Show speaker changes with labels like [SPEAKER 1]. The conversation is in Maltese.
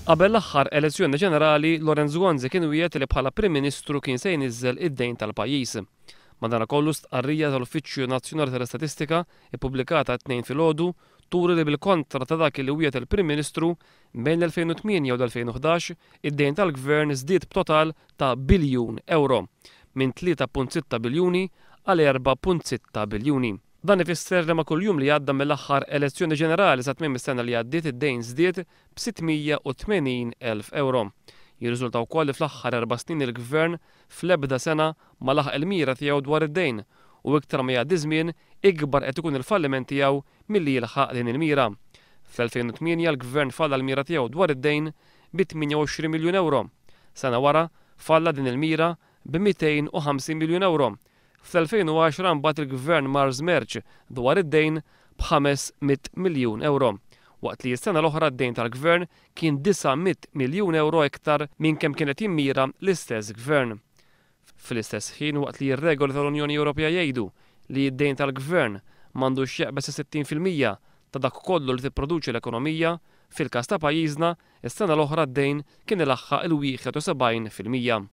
[SPEAKER 1] Qabel l-aħħar elezzjoni ġenerali, Lorenz Gonzi kien wieħed li bħala Prim Ministru kien se jniżżel id-dejn tal-pajjiż. Madankollu stqarrija tal-Uffiċċju Nazzjonali tal-Istatistika ippubblikata t-tnejn filgħodu turi li bil-kontra ta' dak li wieħed il-Prim Ministru bejn l-2008 u l-2011 id-dejn tal-Gvern żdied b'total ta' biljun euro minn 3.6 biljuni għal 4.6 biljuni. Dan ifisser li ma' kuljum li għadda mill-aħħar elezzjoni ġenerali sa tmiem is-sena li għaddiet id-dejn żdied b'680,000 euro. Jirriżulta wkoll li fl-aħħar 4 snin il-Gvern fl-ebda sena ma laħaq il-mira tiegħu dwar id-dejn u iktar ma jgħaddi żmien ikbar qed ikun il-falliment tiegħu milli jilħaq din il-mira. Fl-2008 l-Gvern falla l-mira tiegħu dwar id-dejn bi 28 miljun euro. Sena wara falla din il-mira bi 250 miljun euro. Fl-2010 mbagħad il-Gvern mar żmerġ dwar id-dejn b'500 miljun euro. Waqt li s-sena l-oħra d-dejn tal-Gvern kien 900 miljun euro iktar minn kemm kienet jimmira l-istess Gvern. Fl-istess ħin waqt li r-regoli tal-Unjoni Ewropea jgħidu li d-dejn tal-Gvern m'għandux jeqbes 60% ta' dak kollu li tipproduċi l-ekonomija, fil-każ ta' pajjiżna, is-sena l-oħra d-dejn kien ilaħħaq il-71%.